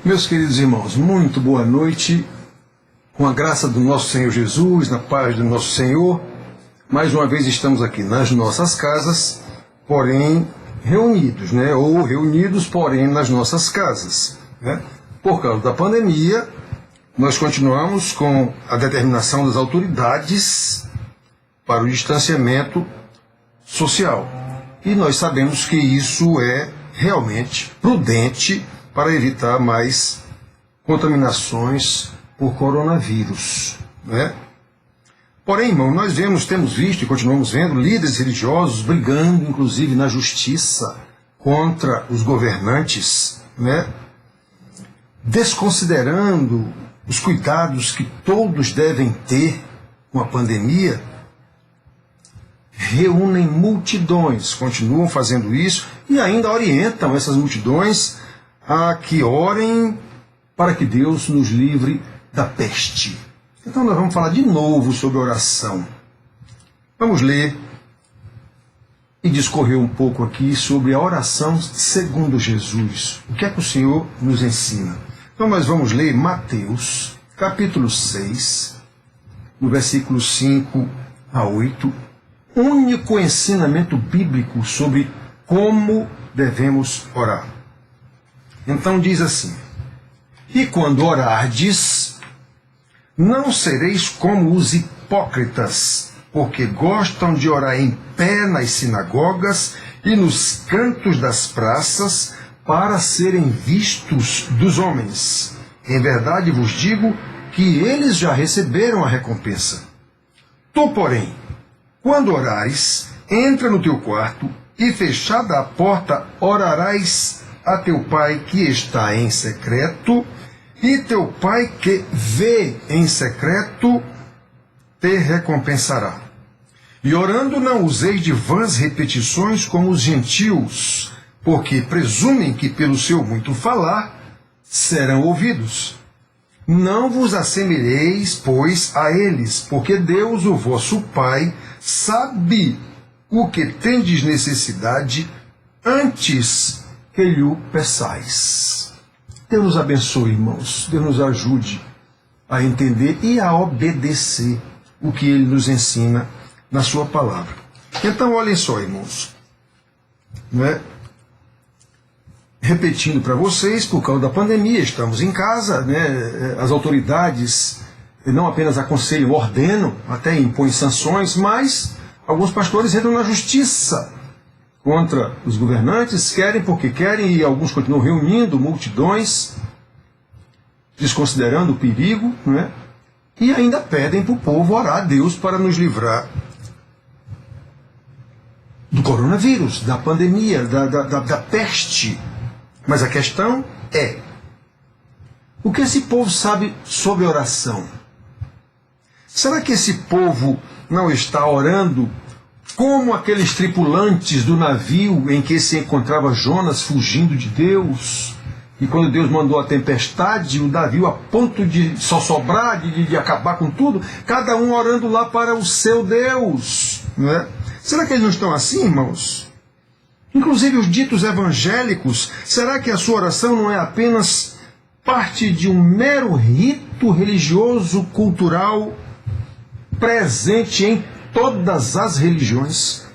Meus queridos irmãos, muito boa noite. Com a graça do nosso Senhor Jesus, na paz do nosso Senhor, mais uma vez estamos aqui nas nossas casas, porém reunidos, ou reunidos, porém nas nossas casas, Por causa da pandemia, nós continuamos com a determinação das autoridades para o distanciamento social. E nós sabemos que isso é realmente prudente para evitar mais contaminações por coronavírus, Porém, irmão, temos visto e continuamos vendo líderes religiosos brigando, inclusive, na justiça contra os governantes, desconsiderando os cuidados que todos devem ter com a pandemia. Reúnem multidões, continuam fazendo isso e ainda orientam essas multidões a que orem para que Deus nos livre da peste. Então nós vamos falar de novo sobre oração. Vamos ler e discorrer um pouco aqui sobre a oração segundo Jesus. O que é que o Senhor nos ensina? Então nós vamos ler Mateus, capítulo 6, no versículo 5 a 8, único ensinamento bíblico sobre como devemos orar. Então diz assim: e quando orardes, não sereis como os hipócritas, porque gostam de orar em pé nas sinagogas e nos cantos das praças, para serem vistos dos homens. Em verdade vos digo que eles já receberam a recompensa. Tu, porém, quando orares, entra no teu quarto e, fechada a porta, orarás a teu Pai que está em secreto, e teu Pai que vê em secreto te recompensará. E orando não useis de vãs repetições como os gentios, porque presumem que pelo seu muito falar serão ouvidos. Não vos assemelheis, pois, a eles, porque Deus, o vosso Pai, sabe o que tendes necessidade antes que lhe peçais. Deus nos abençoe, irmãos. Deus nos ajude a entender e a obedecer o que Ele nos ensina na sua palavra. Então, olhem só, irmãos. Repetindo para vocês, por causa da pandemia, estamos em casa, as autoridades não apenas aconselham, ordenam, até impõem sanções, mas alguns pastores entram na justiça contra os governantes, querem porque querem, e alguns continuam reunindo multidões, desconsiderando o perigo, e ainda pedem para o povo orar a Deus para nos livrar do coronavírus, da pandemia, da peste. Mas a questão é: o que esse povo sabe sobre oração? Será que esse povo não está orando como aqueles tripulantes do navio em que se encontrava Jonas fugindo de Deus? E quando Deus mandou a tempestade, o navio a ponto de só sobrar, de acabar com tudo, cada um orando lá para o seu Deus. Será que eles não estão assim, irmãos? Inclusive os ditos evangélicos, será que a sua oração não é apenas parte de um mero rito religioso, cultural, presente em todas as religiões?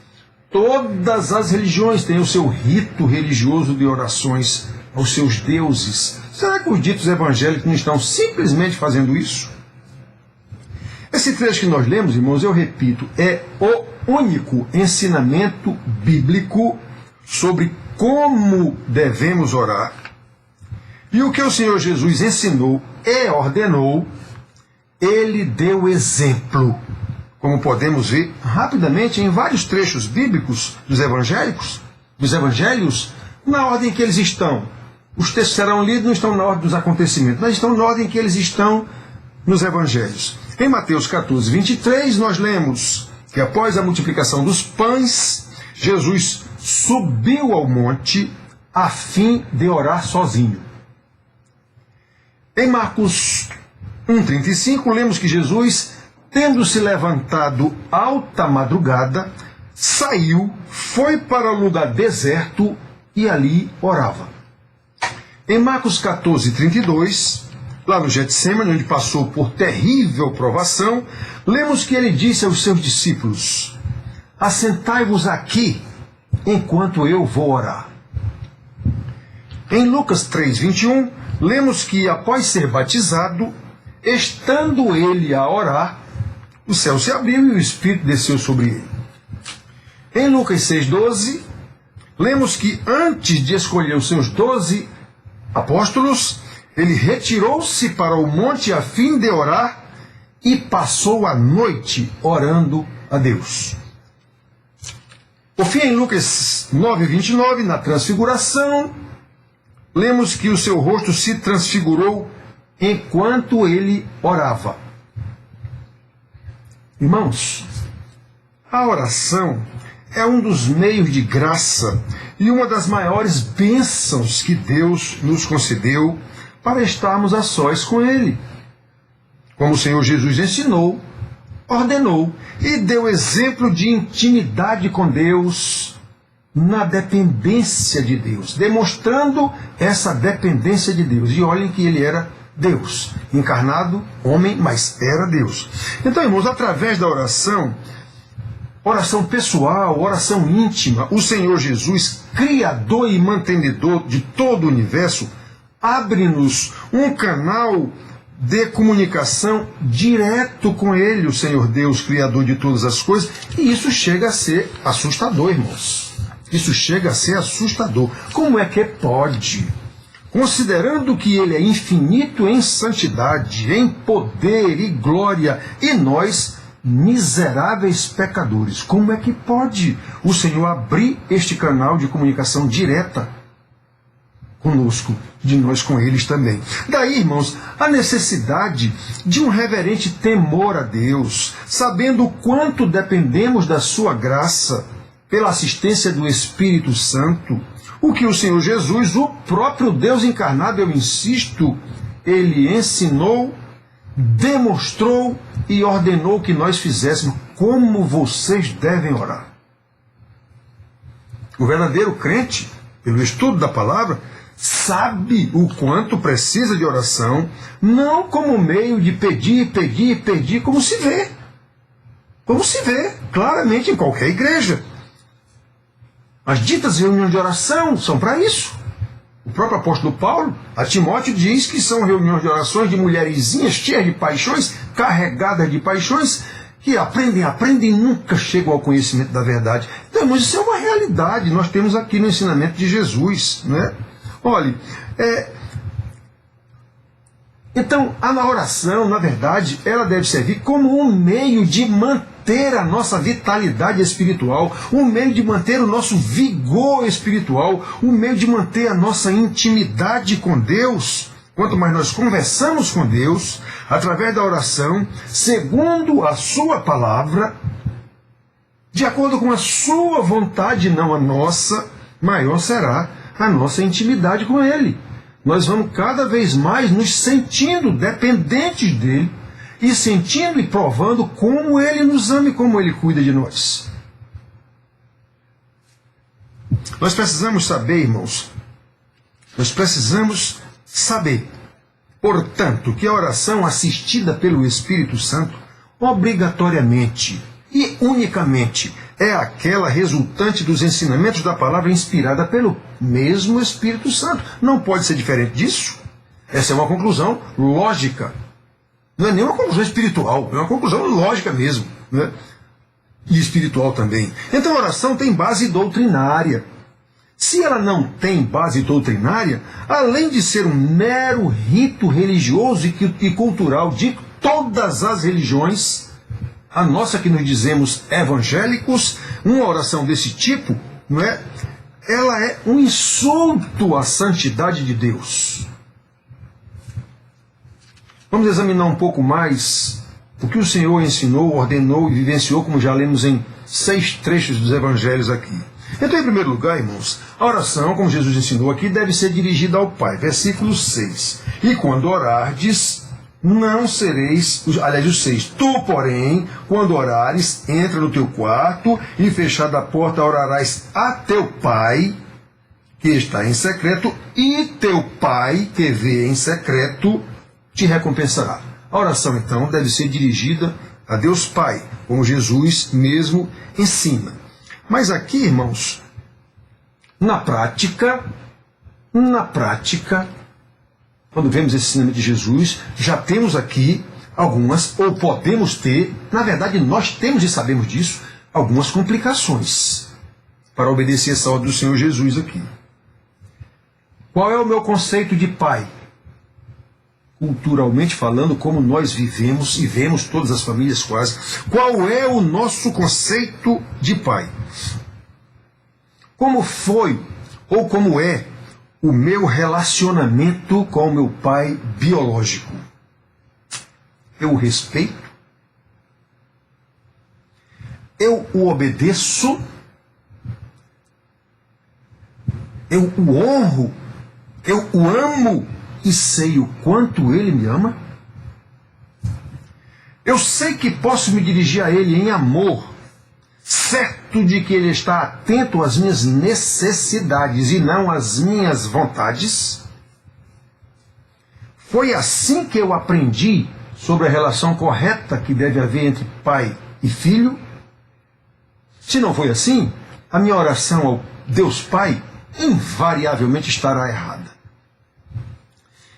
Todas as religiões têm o seu rito religioso de orações aos seus deuses. Será que os ditos evangélicos não estão simplesmente fazendo isso? Esse trecho que nós lemos, irmãos, eu repito, é o único ensinamento bíblico sobre como devemos orar. E o que o Senhor Jesus ensinou e ordenou, Ele deu exemplo, como podemos ver rapidamente em vários trechos bíblicos dos evangelhos, na ordem que eles estão. Os textos serão lidos, não estão na ordem dos acontecimentos, mas estão na ordem que eles estão nos evangelhos. Em Mateus 14, 23, nós lemos que após a multiplicação dos pães, Jesus subiu ao monte a fim de orar sozinho. Em Marcos 1,35, lemos que Jesus, tendo se levantado alta madrugada, saiu, foi para o lugar deserto e ali orava. Em Marcos 14:32, lá no Getsemane, onde passou por terrível provação, lemos que ele disse aos seus discípulos: assentai-vos aqui, enquanto eu vou orar. Em Lucas 3:21, lemos que após ser batizado, estando ele a orar, o céu se abriu e o Espírito desceu sobre ele. Em Lucas 6:12, lemos que antes de escolher os seus 12 apóstolos, ele retirou-se para o monte a fim de orar e passou a noite orando a Deus. Por fim, em Lucas 9:29, na transfiguração, lemos que o seu rosto se transfigurou enquanto ele orava. Irmãos, a oração é um dos meios de graça e uma das maiores bênçãos que Deus nos concedeu para estarmos a sós com Ele. Como o Senhor Jesus ensinou, ordenou e deu exemplo de intimidade com Deus na dependência de Deus, demonstrando essa dependência de Deus. E olhem que Ele era Deus, encarnado, homem, mas era Deus. Então, irmãos, através da oração pessoal, oração íntima, o Senhor Jesus, Criador e mantenedor de todo o universo, abre-nos um canal de comunicação direto com Ele, o Senhor Deus, Criador de todas as coisas, e isso chega a ser assustador, irmãos. Isso chega a ser assustador. Como é que pode? Considerando que Ele é infinito em santidade, em poder e glória, e nós, miseráveis pecadores, como é que pode o Senhor abrir este canal de comunicação direta conosco, de nós com eles também? Daí, irmãos, a necessidade de um reverente temor a Deus, sabendo o quanto dependemos da sua graça, pela assistência do Espírito Santo, o que o Senhor Jesus, o próprio Deus encarnado, eu insisto, Ele ensinou, demonstrou e ordenou que nós fizéssemos. Como vocês devem orar. O verdadeiro crente, pelo estudo da palavra, sabe o quanto precisa de oração, não como meio de pedir, como se vê. Como se vê claramente em qualquer igreja. As ditas reuniões de oração são para isso. O próprio apóstolo Paulo, a Timóteo, diz que são reuniões de orações de mulherzinhas cheias de paixões, carregadas de paixões, que aprendem e nunca chegam ao conhecimento da verdade. Então, mas isso é uma realidade, nós temos aqui no ensinamento de Jesus, né? Olhe, então, a oração, na verdade, ela deve servir como um meio de manter a nossa vitalidade espiritual, um meio de manter o nosso vigor espiritual, um meio de manter a nossa intimidade com Deus. Quanto mais nós conversamos com Deus, através da oração, segundo a sua palavra, de acordo com a sua vontade, não a nossa, maior será a nossa intimidade com Ele. Nós vamos cada vez mais nos sentindo dependentes dEle e sentindo e provando como Ele nos ama e como Ele cuida de nós. Nós precisamos saber, irmãos, portanto, que a oração assistida pelo Espírito Santo, obrigatoriamente e unicamente, é aquela resultante dos ensinamentos da palavra inspirada pelo mesmo Espírito Santo. Não pode ser diferente disso. Essa é uma conclusão lógica. Não é nem uma conclusão espiritual, é uma conclusão lógica mesmo, né? E espiritual também. Então a oração tem base doutrinária. Se ela não tem base doutrinária, além de ser um mero rito religioso e cultural de todas as religiões, a nossa que nos dizemos evangélicos, uma oração desse tipo, não é? Ela é um insulto à santidade de Deus. Vamos examinar um pouco mais o que o Senhor ensinou, ordenou e vivenciou, como já lemos em 6 trechos dos evangelhos aqui. Então, em primeiro lugar, irmãos, a oração, como Jesus ensinou aqui, deve ser dirigida ao Pai. Versículo 6. E quando orardes, não sereis... Aliás, o 6. Tu, porém, quando orares, entra no teu quarto e, fechada a porta, orarás a teu Pai, que está em secreto, e teu Pai, que vê em secreto, te recompensará. A oração, então, deve ser dirigida a Deus Pai, como Jesus mesmo ensina. Mas aqui, irmãos, na prática, quando vemos esse ensinamento de Jesus, já temos aqui algumas, ou podemos ter, na verdade nós temos e sabemos disso, algumas complicações para obedecer essa ordem do Senhor Jesus aqui. Qual é o meu conceito de pai? Culturalmente falando, como nós vivemos e vemos todas as famílias quase, qual é o nosso conceito de pai? Como foi ou como é o meu relacionamento com o meu pai biológico? Eu o respeito? Eu o obedeço? Eu o honro? Eu o amo e sei o quanto ele me ama? Eu sei que posso me dirigir a ele em amor, certo de que ele está atento às minhas necessidades e não às minhas vontades? Foi assim que eu aprendi sobre a relação correta que deve haver entre pai e filho? Se não foi assim, a minha oração ao Deus Pai invariavelmente estará errada.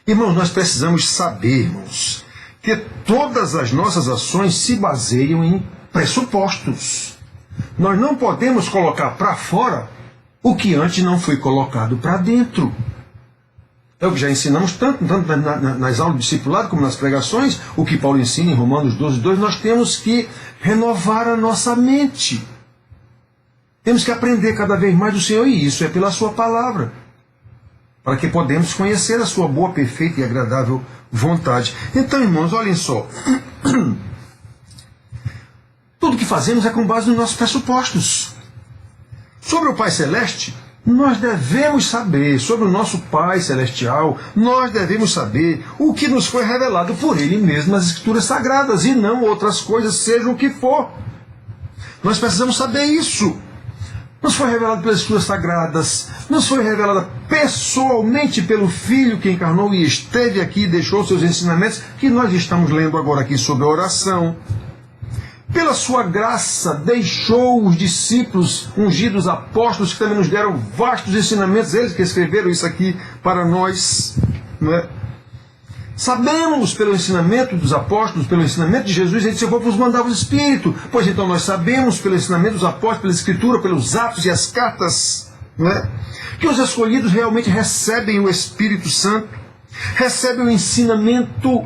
Irmãos, nós precisamos saber, irmãos, que todas as nossas ações se baseiam em pressupostos. Nós não podemos colocar para fora o que antes não foi colocado para dentro. É o que já ensinamos tanto nas aulas de discipulado como nas pregações, o que Paulo ensina em Romanos 12:2, nós temos que renovar a nossa mente. Temos que aprender cada vez mais do Senhor, e isso é pela sua palavra, para que podemos conhecer a sua boa, perfeita e agradável vontade. Então, irmãos, olhem só. Tudo que fazemos é com base nos nossos pressupostos. Sobre o Pai Celeste, nós devemos saber. Sobre o nosso Pai Celestial, nós devemos saber o que nos foi revelado por Ele mesmo nas Escrituras Sagradas, e não outras coisas, seja o que for. Nós precisamos saber isso. Nos foi revelado pelas Escrituras Sagradas, nos foi revelada pessoalmente pelo Filho que encarnou e esteve aqui e deixou seus ensinamentos, que nós estamos lendo agora aqui sobre a oração. Pela sua graça, deixou os discípulos ungidos apóstolos, que também nos deram vastos ensinamentos, eles que escreveram isso aqui para nós, não é? Sabemos pelo ensinamento dos apóstolos, pelo ensinamento de Jesus, ele disse: eu vou vos mandar o Espírito. Pois então nós sabemos pelo ensinamento dos apóstolos, pela Escritura, pelos Atos e as cartas, não é? Que os escolhidos realmente recebem o Espírito Santo, recebem o ensinamento,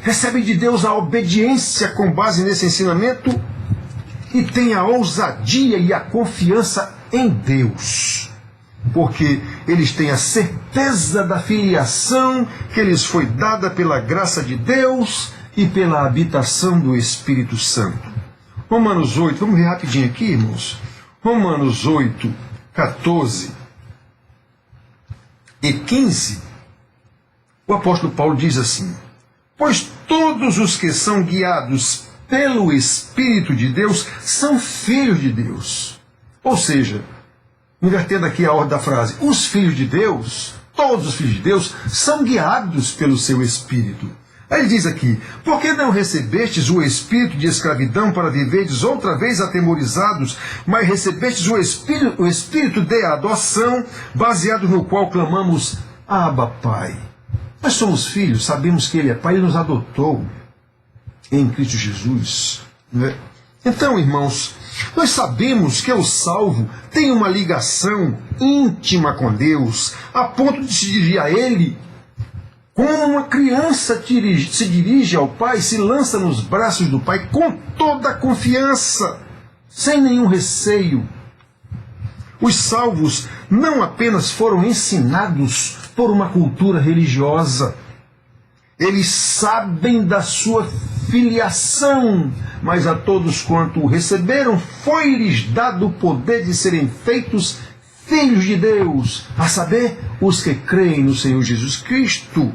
recebem de Deus a obediência com base nesse ensinamento e têm a ousadia e a confiança em Deus, porque eles têm a certeza da filiação que lhes foi dada pela graça de Deus e pela habitação do Espírito Santo. Romanos 8, vamos ver rapidinho aqui, irmãos. Romanos 8, 14 e 15, o apóstolo Paulo diz assim: pois todos os que são guiados pelo Espírito de Deus são filhos de Deus. Ou seja, invertendo aqui a ordem da frase, os filhos de Deus, todos os filhos de Deus, são guiados pelo seu Espírito. Aí ele diz aqui: por que não recebestes o espírito de escravidão para viverdes outra vez atemorizados, mas recebestes o espírito de adoção, baseado no qual clamamos: Abba, Pai. Nós somos filhos, sabemos que Ele é Pai, Ele nos adotou em Cristo Jesus, né? Então, irmãos, nós sabemos que o salvo tem uma ligação íntima com Deus, a ponto de se dirigir a Ele como uma criança se dirige ao Pai, se lança nos braços do Pai com toda a confiança, sem nenhum receio. Os salvos não apenas foram ensinados por uma cultura religiosa, eles sabem da sua filiação, mas a todos quanto o receberam, foi-lhes dado o poder de serem feitos filhos de Deus, a saber, os que creem no Senhor Jesus Cristo.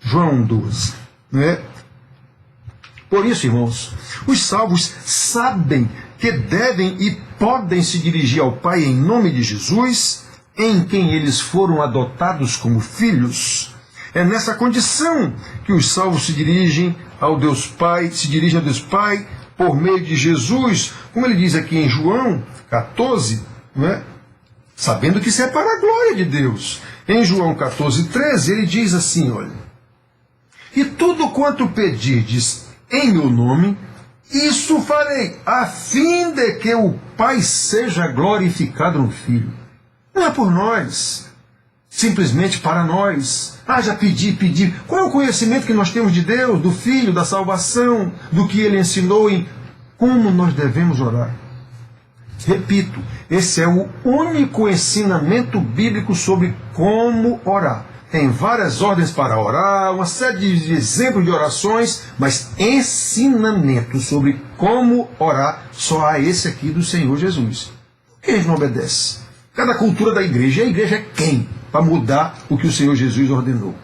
João 12, né? Por isso, irmãos, os salvos sabem que devem e podem se dirigir ao Pai em nome de Jesus, em quem eles foram adotados como filhos. É nessa condição que os salvos se dirigem ao Deus Pai, por meio de Jesus, como ele diz aqui em João 14, não é? Sabendo que isso é para a glória de Deus. Em João 14:13, ele diz assim, olha: e tudo quanto pedirdes em meu nome, isso farei, a fim de que o Pai seja glorificado no Filho. Não é por nós, simplesmente para nós. Já pedi. Qual é o conhecimento que nós temos de Deus, do Filho, da salvação, do que ele ensinou em como nós devemos orar? Repito, esse é o único ensinamento bíblico sobre como orar. Tem várias ordens para orar, uma série de exemplos de orações, mas ensinamento sobre como orar, só há esse aqui do Senhor Jesus. Por que a gente não obedece? Cada cultura da igreja, e a igreja é quem? Para mudar o que o Senhor Jesus ordenou.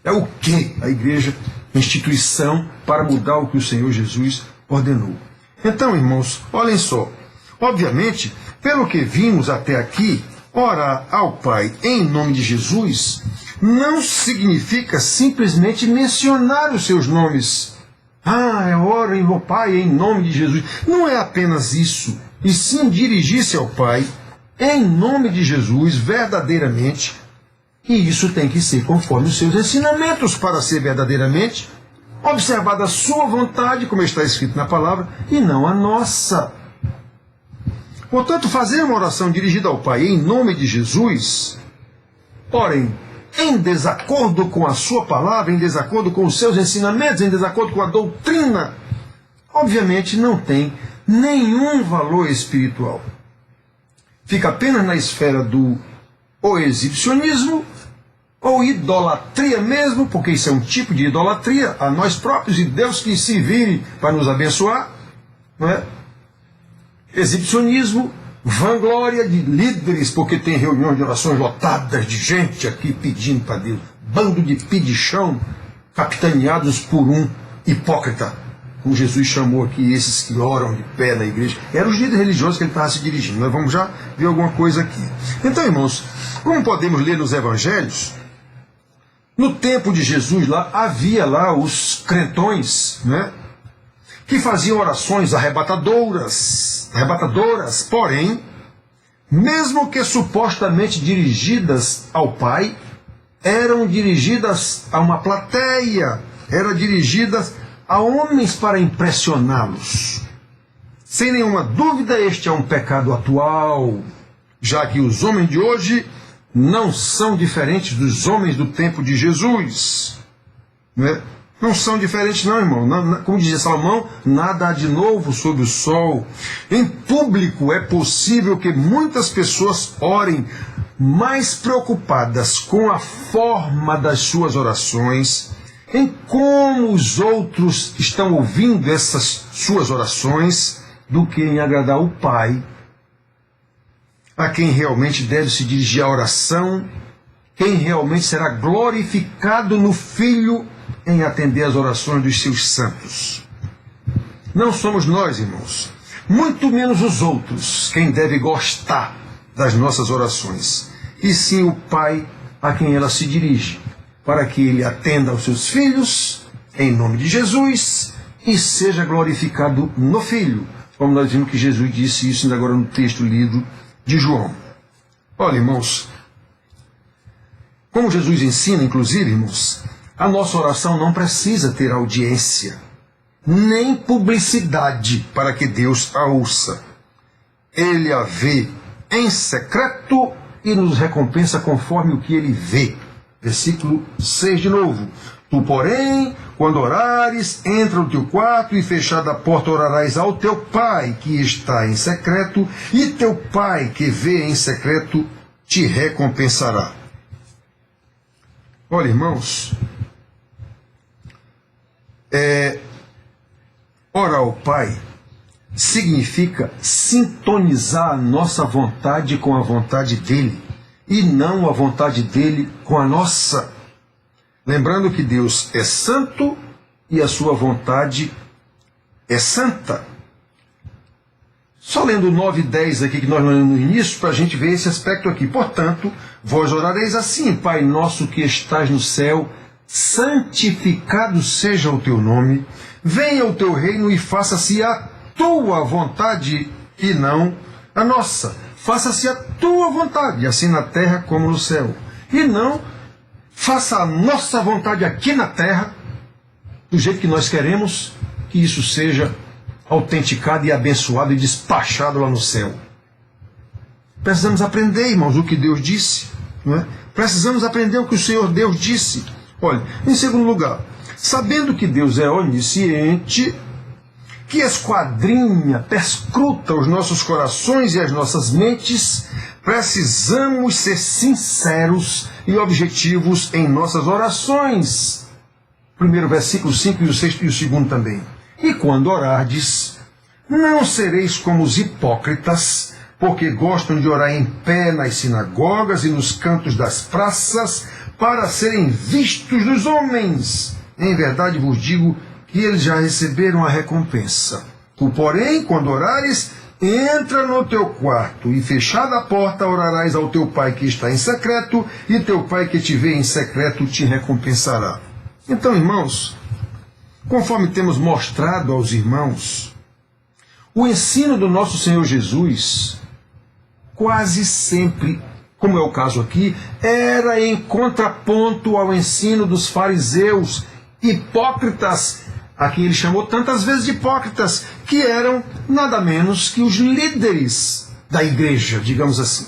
É o que a igreja, a instituição, para mudar o que o Senhor Jesus ordenou. Então, irmãos, olhem só. Obviamente, pelo que vimos até aqui, orar ao Pai em nome de Jesus não significa simplesmente mencionar os seus nomes. Orem ao Pai em nome de Jesus. Não é apenas isso, e sim dirigir-se ao Pai em nome de Jesus verdadeiramente, e isso tem que ser conforme os seus ensinamentos para ser verdadeiramente observada a sua vontade, como está escrito na palavra, e não a nossa. Portanto, fazer uma oração dirigida ao Pai em nome de Jesus, porém, em desacordo com a sua palavra, em desacordo com os seus ensinamentos, em desacordo com a doutrina, obviamente não tem nenhum valor espiritual. Fica apenas na esfera do ou exibicionismo, ou idolatria mesmo, porque isso é um tipo de idolatria a nós próprios, e Deus que se vire para nos abençoar, não é? Exibicionismo, vanglória de líderes, porque tem reuniões de orações lotadas de gente aqui pedindo para Deus, bando de pedichão, capitaneados por um hipócrita, como Jesus chamou aqui esses que oram de pé na igreja. Eram os líderes religiosos que ele estava se dirigindo. Nós vamos já ver alguma coisa aqui. Então, irmãos, como podemos ler nos evangelhos, no tempo de Jesus lá, havia lá os crentões, né, que faziam orações arrebatadoras, porém, mesmo que supostamente dirigidas ao Pai, eram dirigidas a uma plateia, eram dirigidas a homens para impressioná-los. Sem nenhuma dúvida, este é um pecado atual, já que os homens de hoje não são diferentes dos homens do tempo de Jesus. Né? Não são diferentes não, irmão. Como dizia Salomão, nada há de novo sob o sol. Em público é possível que muitas pessoas orem mais preocupadas com a forma das suas orações, em como os outros estão ouvindo essas suas orações, do que em agradar o Pai, a quem realmente deve se dirigir a oração, quem realmente será glorificado no Filho em atender às orações dos seus santos. Não somos nós, irmãos, muito menos os outros, quem deve gostar das nossas orações, e sim o Pai a quem ela se dirige, para que ele atenda aos seus filhos, em nome de Jesus, e seja glorificado no Filho, como nós vimos que Jesus disse isso agora no texto lido de João. Olha, irmãos, como Jesus ensina, inclusive, irmãos, a nossa oração não precisa ter audiência, nem publicidade para que Deus a ouça. Ele a vê em secreto e nos recompensa conforme o que ele vê. Versículo 6 de novo. Tu, porém, quando orares, entra no teu quarto e fechada a porta orarás ao teu Pai que está em secreto, e teu Pai que vê em secreto te recompensará. Olha, irmãos, orar ao Pai significa sintonizar a nossa vontade com a vontade dele, e não a vontade dele com a nossa. Lembrando que Deus é santo e a sua vontade é santa. Só lendo o 9 e 10 aqui que nós lemos no início, para a gente ver esse aspecto aqui. Portanto, vós orareis assim: Pai nosso que estás no céu, santificado seja o teu nome, venha o teu reino e faça-se a tua vontade e não a nossa. Faça-se a tua vontade, assim na terra como no céu. E não faça a nossa vontade aqui na terra, do jeito que nós queremos, que isso seja autenticado e abençoado e despachado lá no céu. Precisamos aprender, irmãos, o que Deus disse. Não é? Precisamos aprender o que o Senhor Deus disse. Olha, em segundo lugar, sabendo que Deus é onisciente, que esquadrinha, perscruta os nossos corações e as nossas mentes, precisamos ser sinceros e objetivos em nossas orações. Primeiro versículo 5 e o 6 e o segundo também. E quando orardes, não sereis como os hipócritas, porque gostam de orar em pé nas sinagogas e nos cantos das praças, para serem vistos dos homens. Em verdade vos digo que eles já receberam a recompensa. Tu, porém, quando orares, entra no teu quarto, e fechada a porta, orarás ao teu pai que está em secreto, e teu pai que te vê em secreto te recompensará. Então, irmãos, conforme temos mostrado aos irmãos, o ensino do nosso Senhor Jesus, quase sempre, como é o caso aqui, era em contraponto ao ensino dos fariseus, hipócritas, a quem ele chamou tantas vezes de hipócritas, que eram nada menos que os líderes da igreja, digamos assim,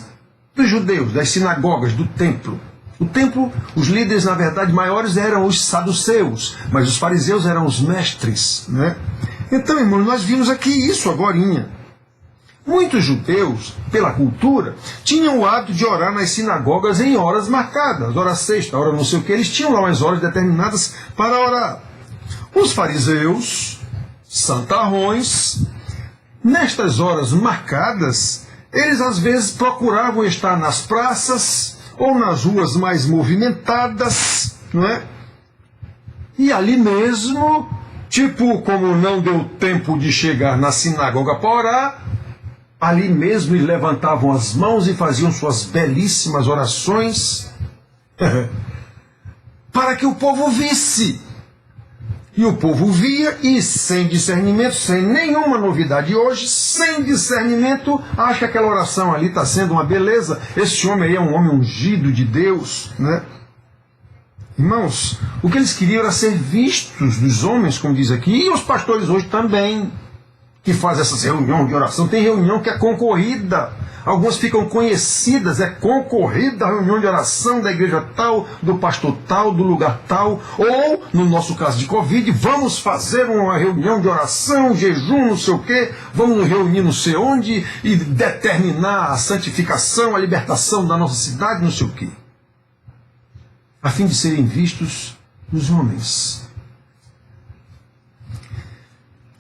dos judeus, das sinagogas, do templo. O templo, os líderes, na verdade, maiores eram os saduceus, mas os fariseus eram os mestres, né? Então, irmãos, nós vimos aqui isso agorinha. Muitos judeus, pela cultura, tinham o hábito de orar nas sinagogas em horas marcadas, hora sexta, hora não sei o que, eles tinham lá umas horas determinadas para orar. Os fariseus, santarrões, nestas horas marcadas, eles às vezes procuravam estar nas praças ou nas ruas mais movimentadas, não é? E ali mesmo, tipo, como não deu tempo de chegar na sinagoga para orar, ali mesmo eles levantavam as mãos e faziam suas belíssimas orações para que o povo visse. E o povo via e, sem discernimento, sem nenhuma novidade hoje, sem discernimento, acha que aquela oração ali está sendo uma beleza. Esse homem aí é um homem ungido de Deus, né? Irmãos, o que eles queriam era ser vistos dos homens, como diz aqui, e os pastores hoje também, que fazem essas reuniões de oração. Tem reunião que é concorrida. Algumas ficam conhecidas, é concorrida a reunião de oração da igreja tal, do pastor tal, do lugar tal, ou, no nosso caso de Covid, vamos fazer uma reunião de oração, jejum, não sei o quê, vamos nos reunir não sei onde e determinar a santificação, a libertação da nossa cidade, não sei o quê, a fim de serem vistos dos homens.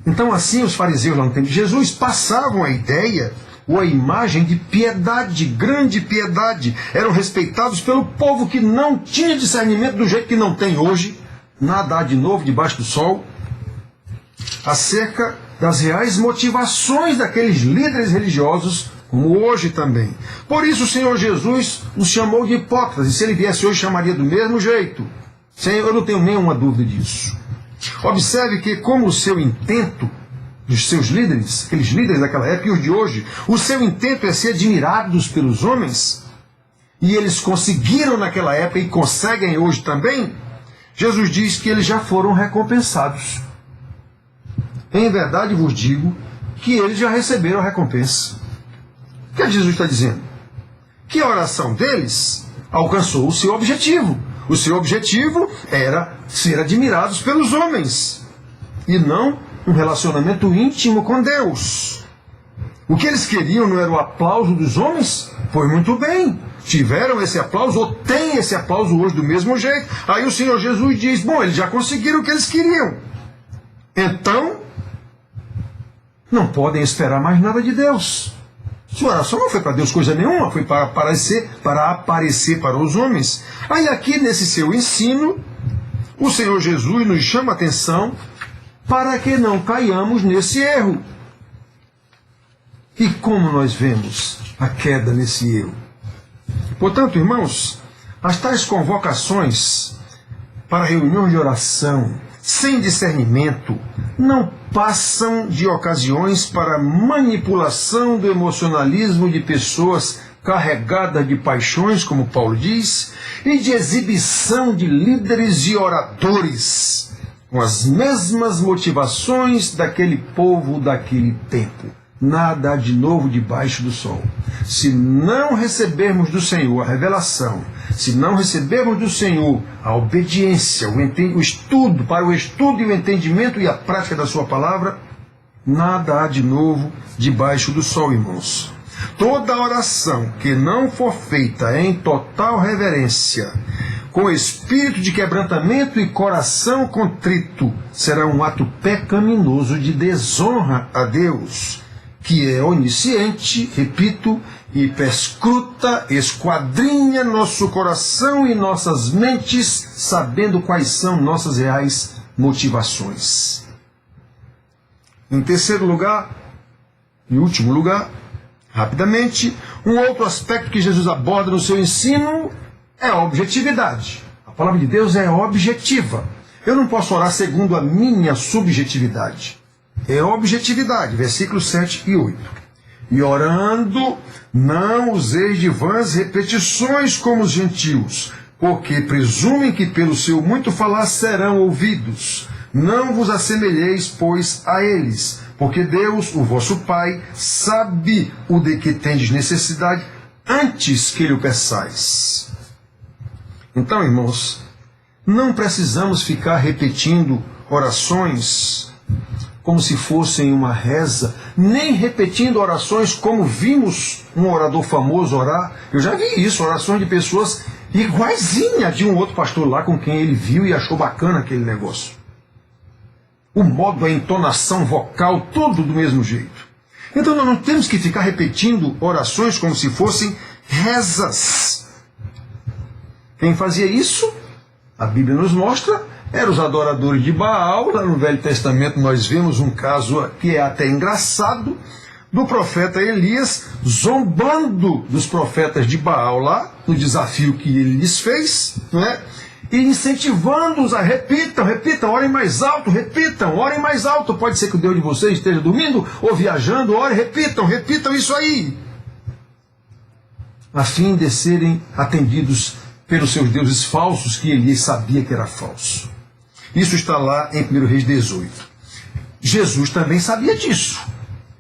Então, assim, os fariseus lá no tempo de Jesus passavam a ideia ou a imagem de piedade, grande piedade. Eram respeitados pelo povo que não tinha discernimento do jeito que não tem hoje, nada há de novo debaixo do sol, acerca das reais motivações daqueles líderes religiosos, como hoje também. Por isso o Senhor Jesus os chamou de hipócritas, e se ele viesse hoje chamaria do mesmo jeito. Eu não tenho nenhuma dúvida disso. Observe que, como o seu intento dos seus líderes, aqueles líderes daquela época e os de hoje, o seu intento é ser admirados pelos homens, e eles conseguiram naquela época e conseguem hoje também. Jesus diz que eles já foram recompensados. Em verdade vos digo que eles já receberam a recompensa. O que Jesus está dizendo? Que a oração deles alcançou o seu objetivo. O seu objetivo era ser admirados pelos homens, e não um relacionamento íntimo com Deus. O que eles queriam não era o aplauso dos homens? Foi muito bem. Tiveram esse aplauso, ou têm esse aplauso hoje do mesmo jeito. Aí o Senhor Jesus diz, bom, eles já conseguiram o que eles queriam. Então, não podem esperar mais nada de Deus. Sua oração não foi para Deus coisa nenhuma, foi para aparecer para os homens. Aí aqui nesse seu ensino, o Senhor Jesus nos chama a atenção para que não caiamos nesse erro. E como nós vemos a queda nesse erro? Portanto, irmãos, as tais convocações para reuniões de oração sem discernimento não passam de ocasiões para manipulação do emocionalismo de pessoas carregadas de paixões, como Paulo diz, e de exibição de líderes e oradores com as mesmas motivações daquele povo daquele tempo. Nada há de novo debaixo do sol. Se não recebermos do Senhor a revelação, se não recebermos do Senhor a obediência, o estudo, para o estudo e o entendimento e a prática da sua palavra, nada há de novo debaixo do sol, irmãos. Toda oração que não for feita em total reverência, com espírito de quebrantamento e coração contrito, será um ato pecaminoso de desonra a Deus, que é onisciente, repito, e perscruta, esquadrinha nosso coração e nossas mentes, sabendo quais são nossas reais motivações. Em terceiro lugar, e último lugar, rapidamente, um outro aspecto que Jesus aborda no seu ensino é a objetividade. A palavra de Deus é objetiva. Eu não posso orar segundo a minha subjetividade. É objetividade, versículos 7 e 8. E orando, não useis de vãs repetições como os gentios, porque presumem que pelo seu muito falar serão ouvidos. Não vos assemelheis, pois, a eles, porque Deus, o vosso Pai, sabe o de que tendes necessidade antes que lhe o peçais. Então, irmãos, não precisamos ficar repetindo orações como se fossem uma reza, nem repetindo orações como vimos um orador famoso orar. Eu já vi isso, orações de pessoas iguaizinha de um outro pastor lá com quem ele viu e achou bacana aquele negócio. O modo, a entonação vocal, tudo do mesmo jeito. Então nós não temos que ficar repetindo orações como se fossem rezas. Quem fazia isso, a Bíblia nos mostra, eram os adoradores de Baal. Lá no Velho Testamento nós vemos um caso que é até engraçado, do profeta Elias zombando dos profetas de Baal lá, no desafio que ele lhes fez, não é? E incentivando-os a repitam, orem mais alto, orem mais alto. Pode ser que o Deus de vocês esteja dormindo ou viajando, orem, repitam isso aí, a fim de serem atendidos pelos seus deuses falsos, que Elias sabia que era falso. Isso está lá em 1 Reis 18. Jesus também sabia disso.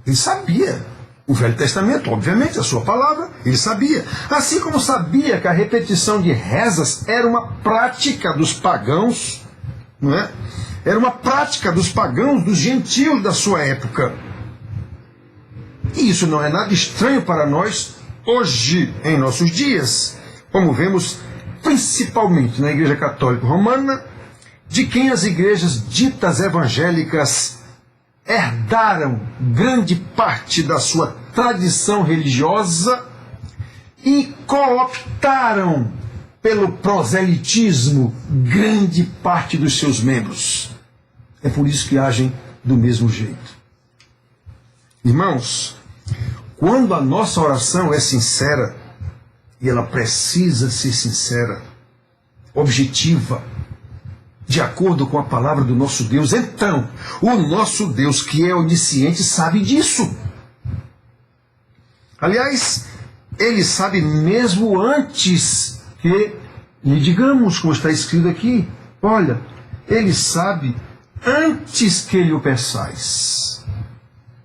Ele sabia. O Velho Testamento, obviamente, a sua palavra, ele sabia. Assim como sabia que a repetição de rezas era uma prática dos pagãos, não é? Era uma prática dos pagãos, dos gentios da sua época. E isso não é nada estranho para nós hoje, em nossos dias, como vemos principalmente na Igreja Católica Romana, de quem as igrejas ditas evangélicas herdaram grande parte da sua tradição religiosa e cooptaram pelo proselitismo grande parte dos seus membros. É por isso que agem do mesmo jeito. Irmãos, quando a nossa oração é sincera, e ela precisa ser sincera, objetiva, de acordo com a palavra do nosso Deus, então, o nosso Deus, que é onisciente, sabe disso. Aliás, ele sabe mesmo antes que lhe digamos, como está escrito aqui. Olha, ele sabe antes que lhe o peçais.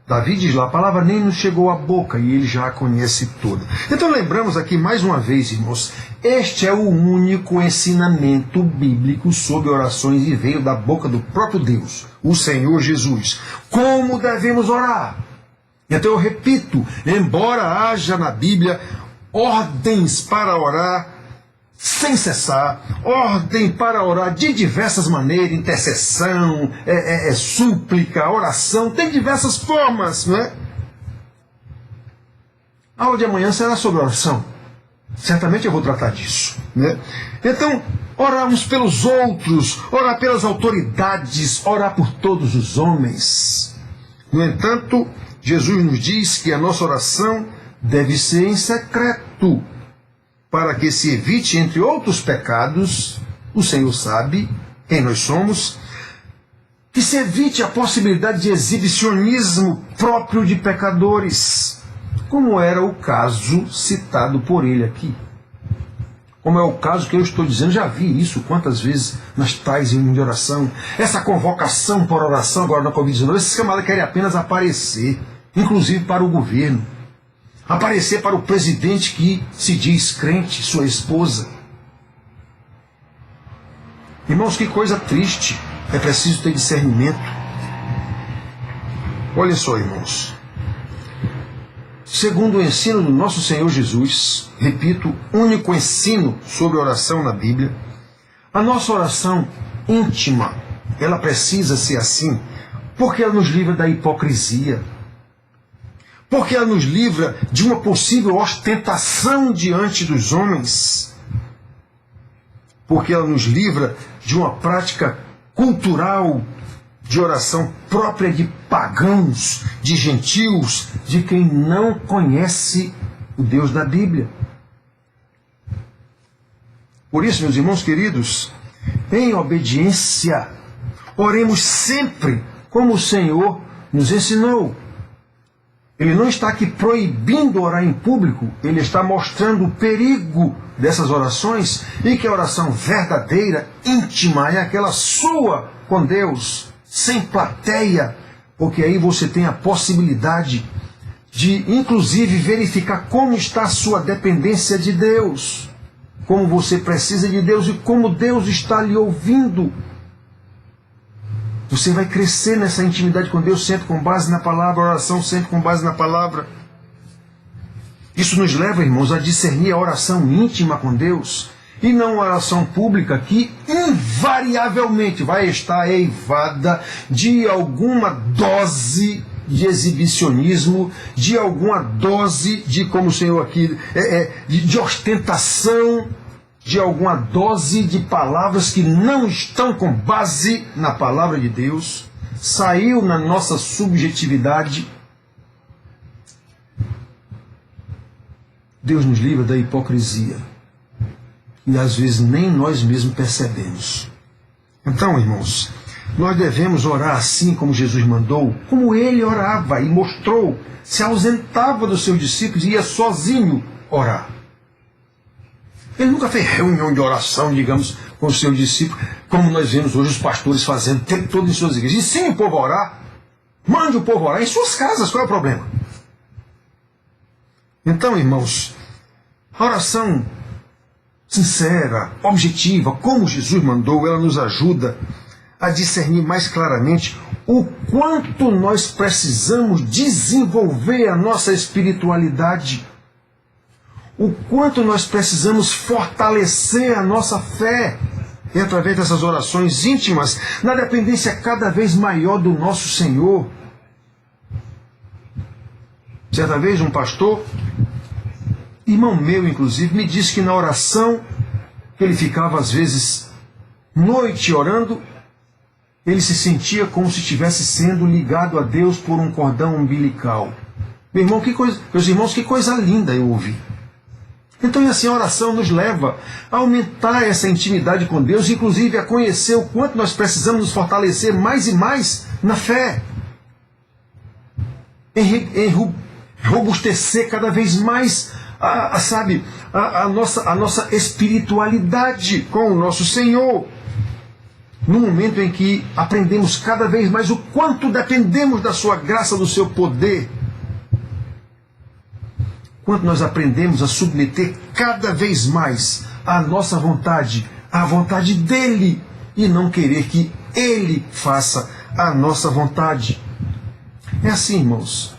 Davi diz lá, a palavra nem nos chegou à boca e ele já a conhece toda. Então lembramos aqui mais uma vez, irmãos, este é o único ensinamento bíblico sobre orações e veio da boca do próprio Deus, o Senhor Jesus. Como devemos orar? Então eu repito, embora haja na Bíblia ordens para orar sem cessar, ordem para orar de diversas maneiras, intercessão, súplica, oração, tem diversas formas, não é? A aula de amanhã será sobre oração. Certamente eu vou tratar disso, né? Então, orar uns pelos outros, orar pelas autoridades, orar por todos os homens. No entanto, Jesus nos diz que a nossa oração deve ser em secreto, para que se evite, entre outros pecados, o Senhor sabe quem nós somos, que se evite a possibilidade de exibicionismo próprio de pecadores, como era o caso citado por ele aqui. Como é o caso que eu estou dizendo, já vi isso quantas vezes nas tais reuniões de oração. Essa convocação por oração agora na Covid-19, esses camaradas querem apenas aparecer, inclusive para o governo. Aparecer para o presidente que se diz crente, sua esposa. Irmãos, que coisa triste. É preciso ter discernimento. Olha só, irmãos. Segundo o ensino do nosso Senhor Jesus, repito, único ensino sobre oração na Bíblia, a nossa oração íntima, ela precisa ser assim, porque ela nos livra da hipocrisia, porque ela nos livra de uma possível ostentação diante dos homens, porque ela nos livra de uma prática cultural de oração própria de pagãos, de gentios, de quem não conhece o Deus da Bíblia. Por isso, meus irmãos queridos, em obediência, oremos sempre como o Senhor nos ensinou. Ele não está aqui proibindo orar em público, ele está mostrando o perigo dessas orações e que a oração verdadeira, íntima, é aquela sua com Deus, sem plateia, porque aí você tem a possibilidade de, inclusive, verificar como está a sua dependência de Deus, como você precisa de Deus e como Deus está lhe ouvindo. Você vai crescer nessa intimidade com Deus sempre com base na palavra, a oração sempre com base na palavra. Isso nos leva, irmãos, a discernir a oração íntima com Deus e não a oração pública que invariavelmente vai estar eivada de alguma dose de exibicionismo, de alguma dose de, como o Senhor aqui, de ostentação, de alguma dose de palavras que não estão com base na palavra de Deus, saiu na nossa subjetividade. Deus nos livra da hipocrisia, e às vezes nem nós mesmos percebemos. Então, irmãos, nós devemos orar assim como Jesus mandou, como ele orava e mostrou, se ausentava dos seus discípulos e ia sozinho orar. Ele nunca fez reunião de oração, digamos, com os seus discípulos, como nós vemos hoje os pastores fazendo o tempo todo em suas igrejas. Ensine o povo a orar, mande o povo a orar em suas casas, qual é o problema? Então, irmãos, a oração sincera, objetiva, como Jesus mandou, ela nos ajuda a discernir mais claramente o quanto nós precisamos desenvolver a nossa espiritualidade, o quanto nós precisamos fortalecer a nossa fé, e através dessas orações íntimas, na dependência cada vez maior do nosso Senhor. Certa vez um pastor, irmão meu inclusive, me disse que na oração, que ele ficava às vezes noite orando, ele se sentia como se estivesse sendo ligado a Deus por um cordão umbilical. Meu irmão, meus irmãos, que coisa linda eu ouvi. Então, e assim, a oração nos leva a aumentar essa intimidade com Deus, inclusive a conhecer o quanto nós precisamos nos fortalecer mais e mais na fé, em robustecer cada vez mais a nossa espiritualidade com o nosso Senhor. No momento em que aprendemos cada vez mais o quanto dependemos da sua graça, do seu poder, quanto nós aprendemos a submeter cada vez mais a nossa vontade à vontade dele e não querer que ele faça a nossa vontade. É assim, irmãos,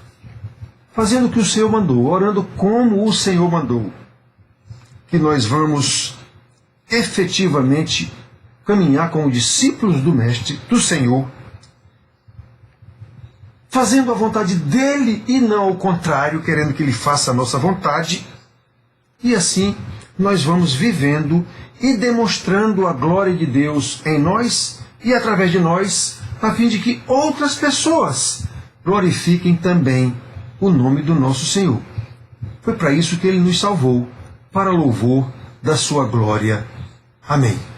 fazendo o que o Senhor mandou, orando como o Senhor mandou, que nós vamos efetivamente caminhar como discípulos do Mestre, do Senhor, fazendo a vontade dele e não ao contrário, querendo que ele faça a nossa vontade, e assim nós vamos vivendo e demonstrando a glória de Deus em nós e através de nós, a fim de que outras pessoas glorifiquem também o nome do nosso Senhor. Foi para isso que Ele nos salvou, para louvor da sua glória. Amém.